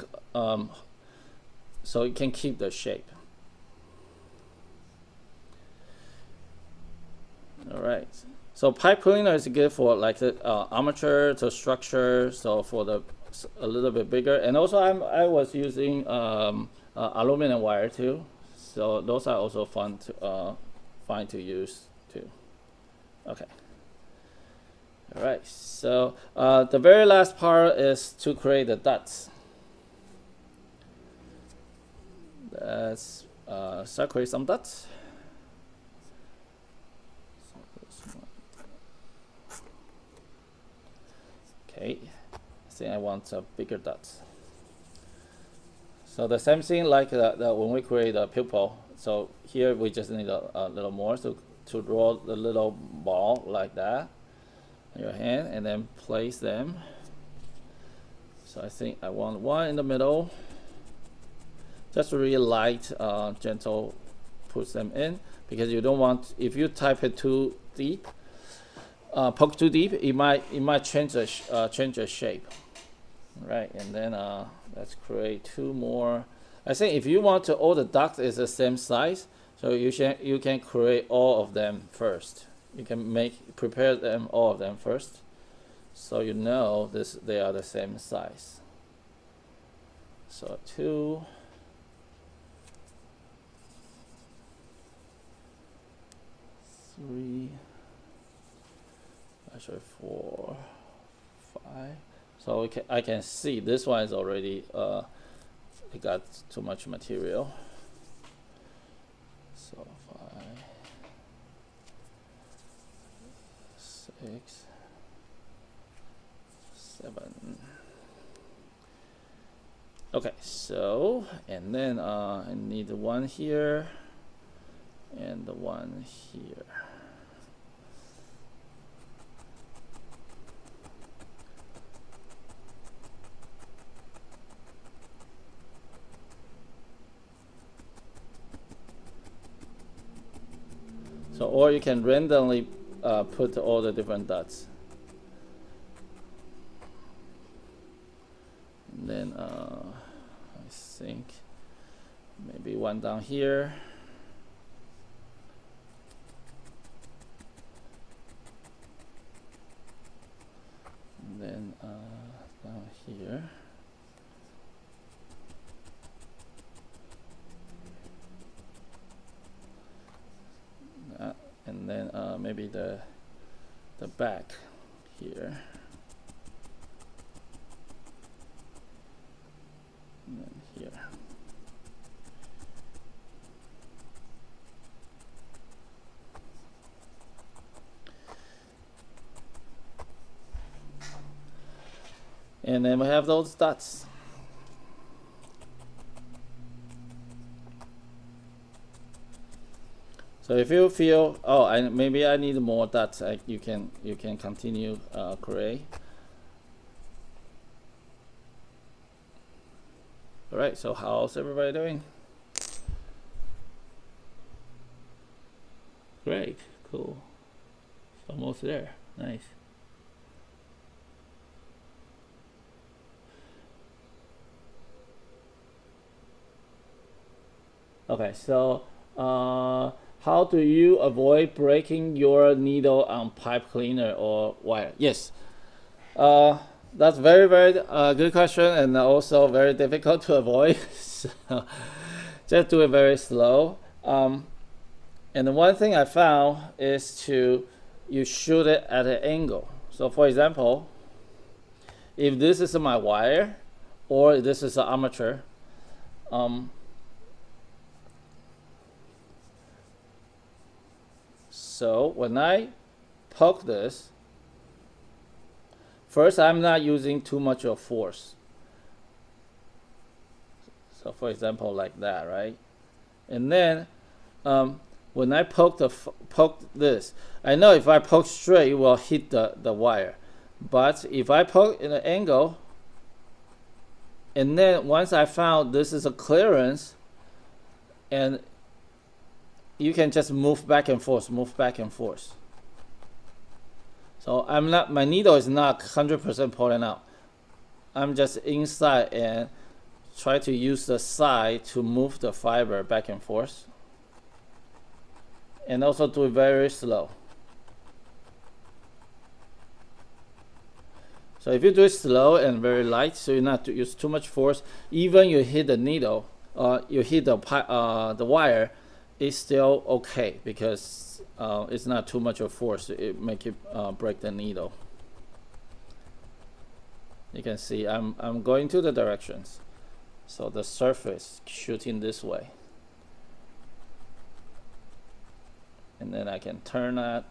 so you can keep the shape. All right. So pipe cleaner is good for like the armature to structure. So for the a little bit bigger, and also I was using aluminum wire too. So those are also fun to use too. Okay. All right. So the very last part is to create the dots. Let's start create some dots. Okay, I think I want bigger dots. So the same thing like when we create a pupil. So here we just need a little more to draw the little ball like that in your hand, and then place them. So I think I want one in the middle. Just really light, gentle, push them in, because you don't want, if you type it too deep, poke too deep, it might change the shape, right? And then let's create two more. I think if you want to all the dots is the same size, so you can create all of them first. You can prepare them all of them first, so you know they are the same size. So 2. Three, actually 4, 5. So I can see this one is already it got too much material. So 5, 6, 7. Okay, so and then I need one here and the one here. So, or you can randomly put all the different dots. And then I think maybe one down here. And then down here. And then maybe the back here. And then here. And then we have those dots. So if you feel, oh, maybe I need more dots, you can continue create. All right. So how's everybody doing? Great. Cool. It's almost there. Nice. Okay. So how do you avoid breaking your needle on pipe cleaner or wire? Yes, that's very good question, and also very difficult to avoid. So just do it very slow. And the one thing I found is you shoot it at an angle. So for example, if this is my wire or this is an armature, so when I poke this, first I'm not using too much of force. So for example, like that, right? And then when I poke this, I know if I poke straight, it will hit the wire. But if I poke in an angle, and then once I found this is a clearance, and you can just move back and forth, move back and forth. So my needle is not 100% pulling out. I'm just inside and try to use the side to move the fiber back and forth. And also do it very slow. So if you do it slow and very light, so you not to use too much force, even you hit the needle, you hit the wire, it's still okay because it's not too much of force. It make it break the needle. You can see I'm going to the directions, so the surface shooting this way, and then I can turn that.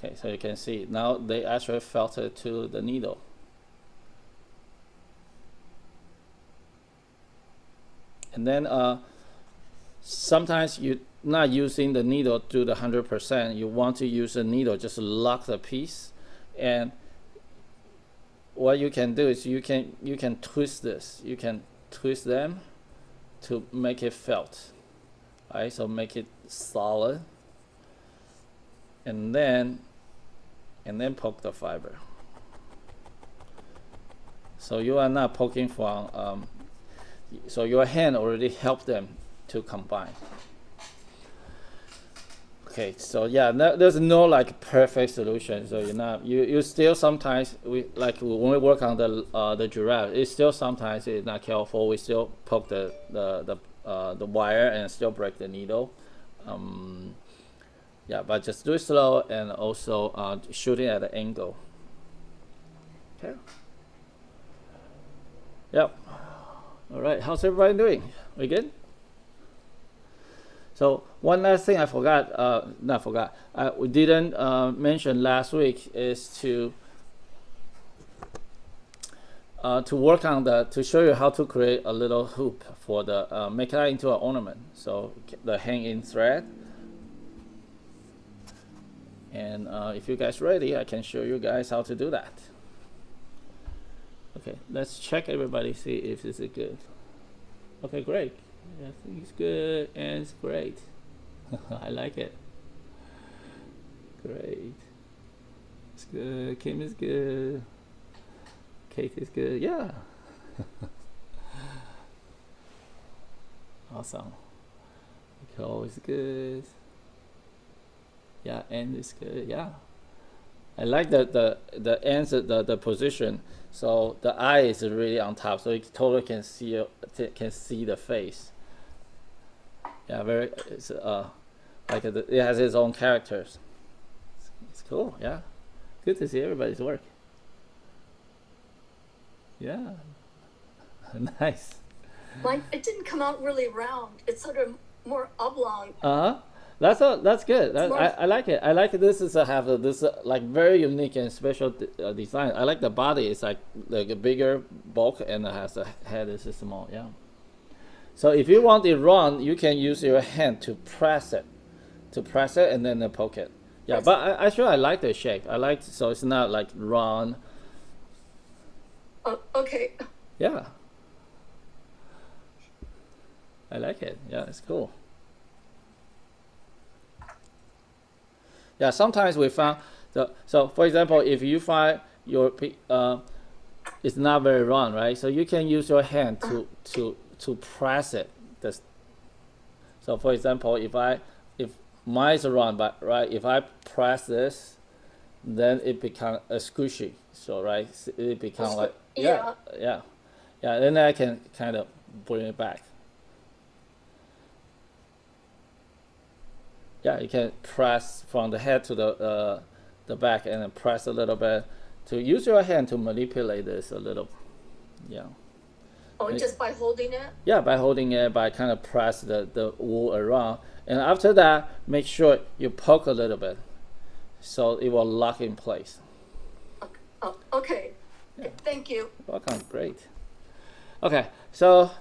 Okay, so you can see now they actually filter to the needle. And then sometimes you're not using the needle to the 100%. You want to use a needle just lock the piece, and what you can do is you can twist this. You can twist them to make it felt. Alright, so make it solid, and then poke the fiber. So you are not poking from, so your hand already helped them to combine. Okay, so yeah, there's no like perfect solution. So you still sometimes like when we work on the giraffe, it's still sometimes it's not careful. We still poke the wire and still break the needle. Yeah, but just do it slow and also shooting at an angle. Okay. Yep. All right. How's everybody doing? We good? So one last thing I forgot, we didn't mention last week is to work on to show you how to create a little hoop for the make that into an ornament. So the hanging thread. And if you guys ready, I can show you guys how to do that. Okay, let's check everybody, see if this is good. Okay, great. I think it's good and it's great. I like it. Great. It's good. Kim is good. Kate is good. Yeah. Awesome. Nicole is good. Yeah, and it's good. Yeah. I like the ends, the position. So the eye is really on top, so you totally can see the face. Yeah, very. It's like it has its own characters. It's cool. Yeah, good to see everybody's work. Yeah, nice. Mine, it didn't come out really round. It's sort of more oblong. That's good. more- I like it. I like this is have this like very unique and special design. I like the body. It's like a bigger bulk and it has a head is small. Yeah. So if you want it round, you can use your hand to press it, and then poke it. Yeah, Press. but I like the shape. I like so it's not like round. Oh, okay. Yeah. I like it. Yeah, it's cool. Yeah, sometimes we found so for example, if you find your it's not very round, right? So you can use your hand to press it. This. So for example, if mine is round, but right, if I press this, then it becomes a squishy. So right, it becomes like Yeah. yeah. Then I can kind of bring it back. Yeah, you can press from the head to the back and then press a little bit to use your hand to manipulate this a little. Yeah. Oh, just by holding it? Yeah, by holding it, by kind of press the wool around. And after that, make sure you poke a little bit so it will lock in place. Oh, okay. Yeah. Thank you. Welcome, great. Okay, so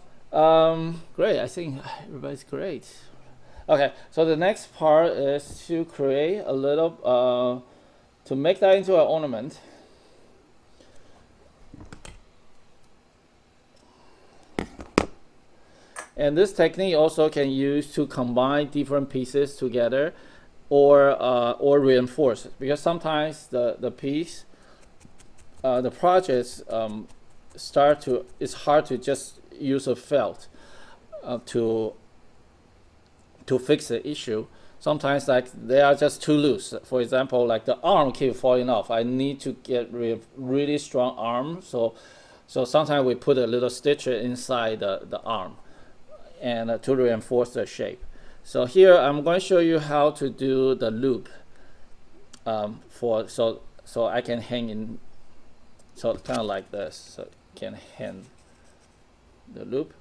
great, I think everybody's great. Okay, so the next part is to create a little, to make that into an ornament. And this technique also can use to combine different pieces together or reinforce it. Because sometimes the piece, the projects it's hard to just use a felt to fix the issue. Sometimes like they are just too loose. For example, like the arm keep falling off. I need to get really strong arm. So sometimes we put a little stitch inside the arm and to reinforce the shape. So here I'm going to show you how to do the loop so I can hang in. So kind of like this. So you can hang the loop.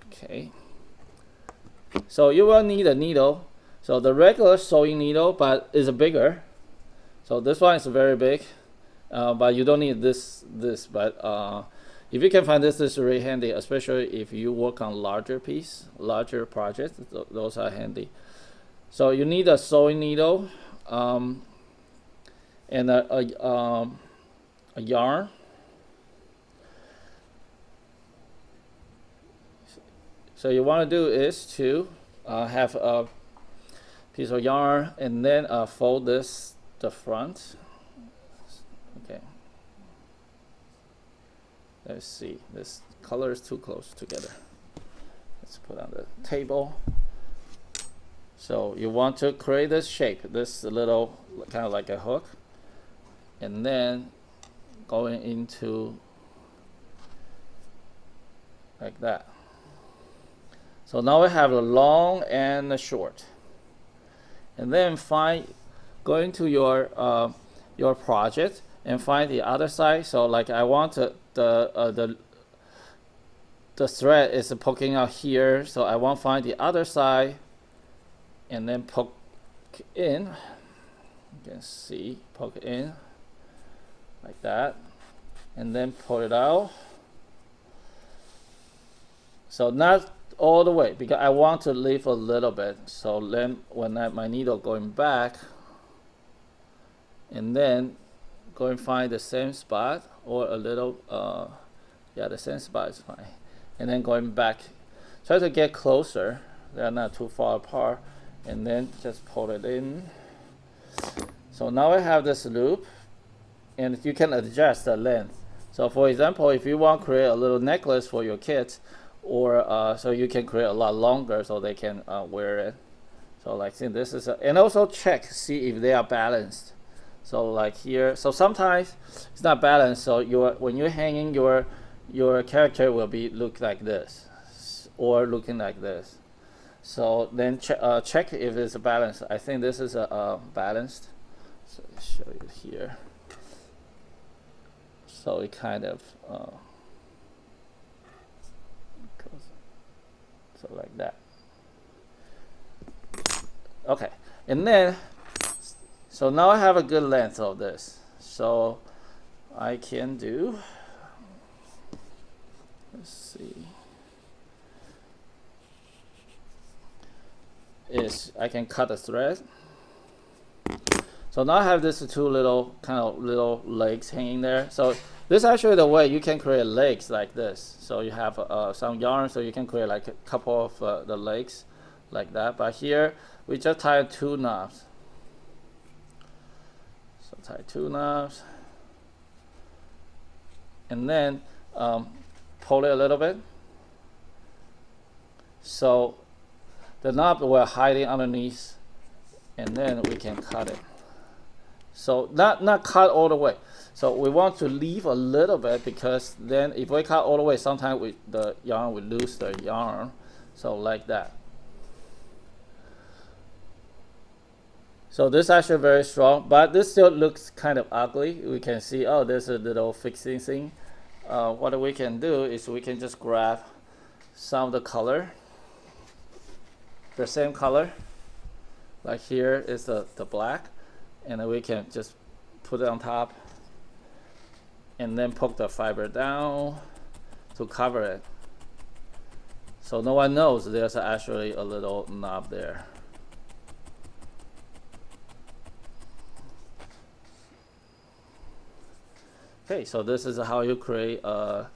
Okay. So you will need a needle. So the regular sewing needle, but is bigger. So this one is very big, but you don't need this. But if you can find this, is really handy, especially if you work on larger projects. Those are handy. So you need a sewing needle and a yarn. So you want to do is to have a piece of yarn and then fold the front. Okay. Let's see. This color is too close together. Let's put on the table. So you want to create this shape, this little kind of like a hook, and then going into like that. So now we have the long and the short. And then go into your project and find the other side. So like I want the thread is poking out here, so I want to find the other side and then poke in. You can see, poke in like that, and then pull it out. So not all the way, because I want to leave a little bit. So then when my needle going back, and then go and find the same spot or a little, the same spot is fine. And then going back, try to get closer. They're not too far apart, and then just pull it in. So now I have this loop, and you can adjust the length. So for example, if you want to create a little necklace for your kids, or so you can create a lot longer so they can wear it. So like see, this is and also see if they are balanced. So like here, so sometimes it's not balanced. So when you're hanging, your character will be look like this, or looking like this. So then check if it's balanced. I think this is balanced. So I'll show you here. So it kind of goes so like that. Okay, and then so now I have a good length of this. So I can do. Let's see. Is I can cut the thread. So now I have this two little little legs hanging there. So this is actually the way you can create legs like this. So you have some yarn, so you can create like a couple of the legs like that. But here we just tie 2 knots. So tie 2 knots, and then pull it a little bit. So the knob we're hiding underneath, and then we can cut it. So not cut all the way. So we want to leave a little bit, because then if we cut all the way, sometimes the yarn will lose the yarn. So like that. So this is actually very strong, but this still looks kind of ugly. We can see, oh, there's a little fixing thing. What we can do is we can just grab some of the color, the same color. Like here is the black, and then we can just put it on top, and then poke the fiber down to cover it. So no one knows there's actually a little knob there. Okay, so this is how you create a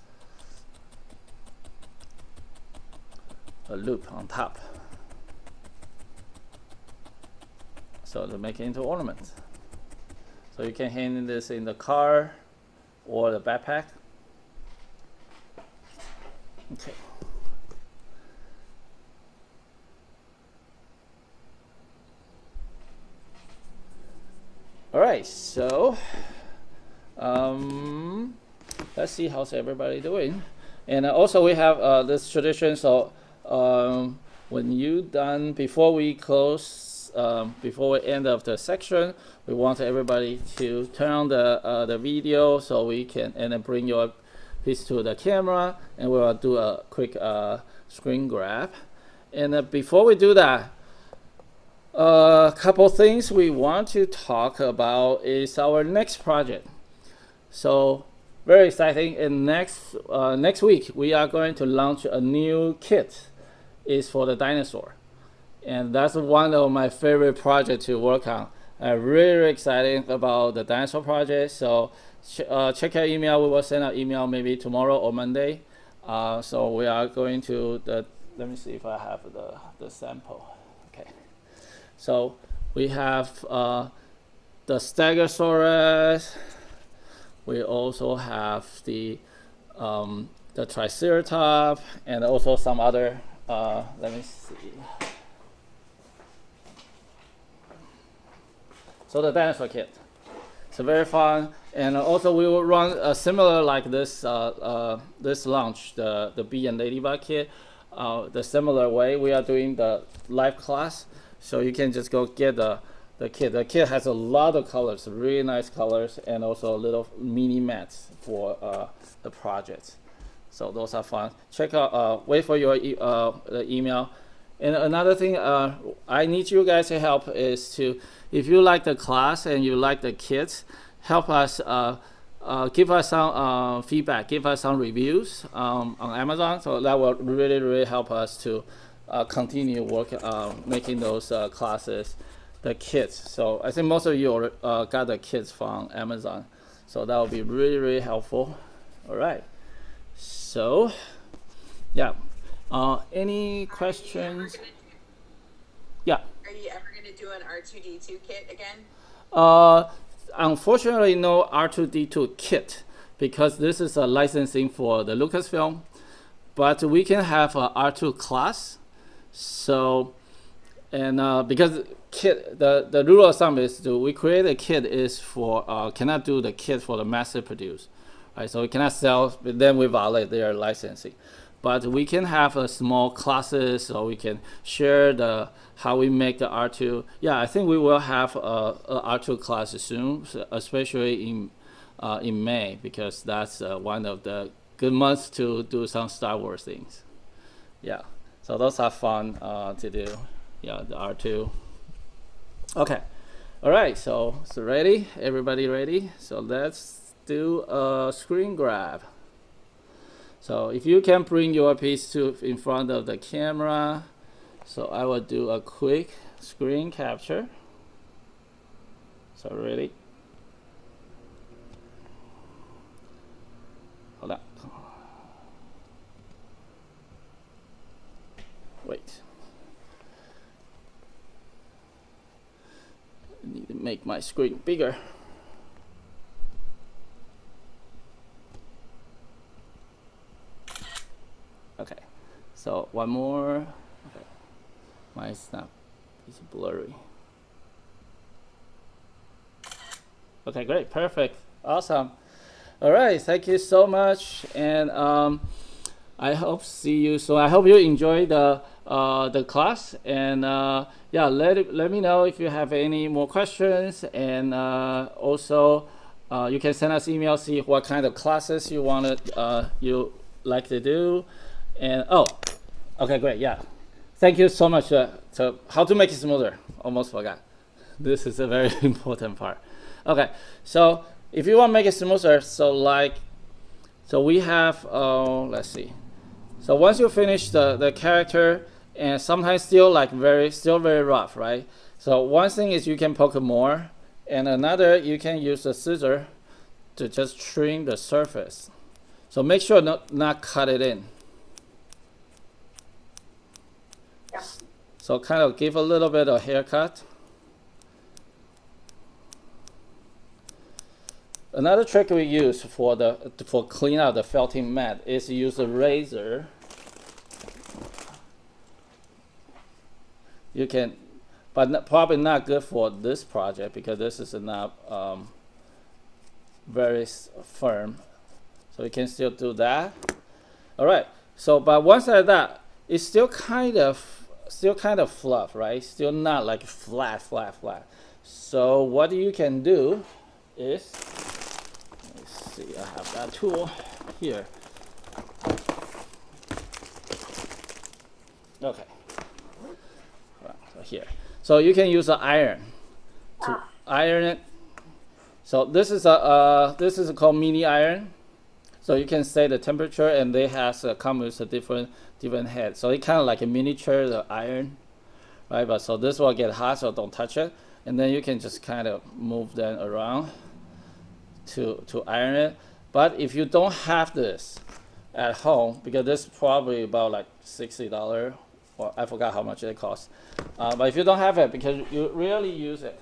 loop on top. So to make it into ornaments. So you can hang this in the car or the backpack. Okay. All right, so let's see how's everybody doing. And also we have this tradition. So when you done, before we close, before we end of the section, we want everybody to turn on the video, so we can, and then bring your piece to the camera, and we'll do a quick screen grab. And before we do that, a couple things we want to talk about is our next project. So very exciting. And next week we are going to launch a new kit. Is for the dinosaur, and that's one of my favorite projects to work on. I'm really excited about the dinosaur project. So check your email. We will send an email maybe tomorrow or Monday. So we are going to let me see if I have the sample. Okay. So we have the Stegosaurus. We also have the Triceratops, and also some other. Let me see. So the dinosaur kit. It's very fun, and also we will run a similar like this this launch, the Bee and Ladybug kit. The similar way we are doing the live class, so you can just go get the kit. The kit has a lot of colors, really nice colors, and also a little mini mats for the project. So those are fun. Check out, wait for your the email. And another thing I need you guys to help is to, if you like the class and you like the kits, help us, give us some feedback, give us some reviews on Amazon. So that will really help us to continue work making those classes, the kits. So I think most of you got the kits from Amazon. So that will be really helpful. All right. So, yeah. Any questions? Yeah. Are you ever going to do an R2D2 kit again? Unfortunately, no R2D2 kit, because this is a licensing for the Lucasfilm. But we can have a R2 class. So And because kit, the rule of thumb is we create a kit is for cannot do the kit for the mass produce, right? So we cannot sell, but then we violate their licensing. But we can have a small classes, so we can share the how we make the R2. Yeah, I think we will have a R2 class soon, especially in May, because that's one of the good months to do some Star Wars things. Yeah, so those are fun to do. Yeah, the R2. Okay, all right. So ready? Everybody ready? So let's do a screen grab. So if you can bring your piece to in front of the camera, so I will do a quick screen capture. So ready? Hold on. Wait. I need to make my screen bigger. Okay, so one more. Okay, mine's not, it's blurry. Okay, great, perfect, awesome. All right, thank you so much, and I hope see you soon. I hope you enjoy the class, and yeah, let me know if you have any more questions, and also you can send us email, see what kind of classes you you like to do. And oh, okay, great, yeah. Thank you so much. So how to make it smoother? Almost forgot. This is a very important part. Okay, so if you want to make it smoother, so we have let's see. So once you finish the character, and sometimes still very rough, right? So one thing is you can poke more, and another you can use a scissor to just trim the surface. So make sure not cut it in. Yeah. So kind of give a little bit of haircut. Another trick we use for clean out the felting mat is to use a razor. You can, but probably not good for this project because this is not very firm. So you can still do that. All right. So, but once like that, it's still kind of fluff, right? Still not like flat. So what you can do is, let's see, I have that tool here. Okay. Right, so here. So you can use an iron to iron it. So this is called mini iron. So you can set the temperature, and they come with a different head. So it kind of like a miniature iron, right? But so this will get hot, so don't touch it. And then you can just kind of move them around to iron it. But if you don't have this at home, because this is probably about like $60, or I forgot how much it costs. But if you don't have it, because you rarely use it,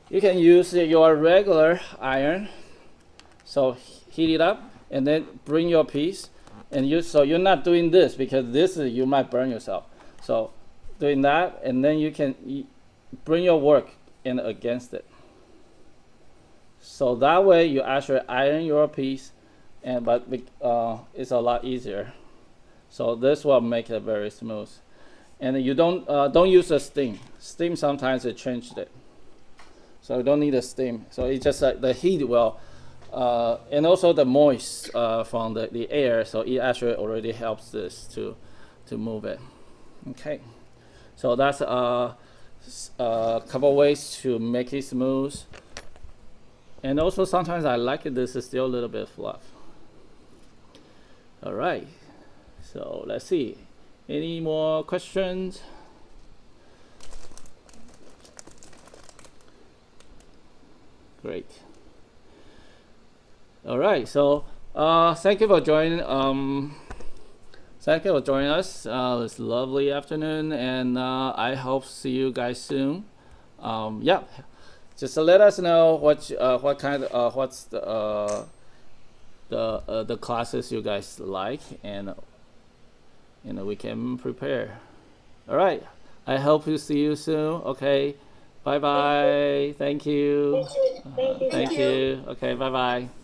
you can use your regular iron. So heat it up, and then bring your piece, and so you're not doing this because you might burn yourself. So doing that, and then you can bring your work in against it. So that way you actually iron your piece, but it's a lot easier. So this will make it very smooth. And you don't use a steam. Steam sometimes it changed it. So you don't need a steam. So it's just the heat will, and also the moist from the air. So it actually already helps this to move it. Okay. So that's a couple ways to make it smooth. And also sometimes I like it. This is still a little bit fluff. All right. So let's see. Any more questions? Great. All right. So thank you for joining. Thank you for joining us this lovely afternoon, and I hope to see you guys soon. Yeah, just to let us know what kind of what's the classes you guys like, and we can prepare. All right. I hope to see you soon. Okay. Bye bye. Thank you. Thank you. Thank you. Okay. Bye bye.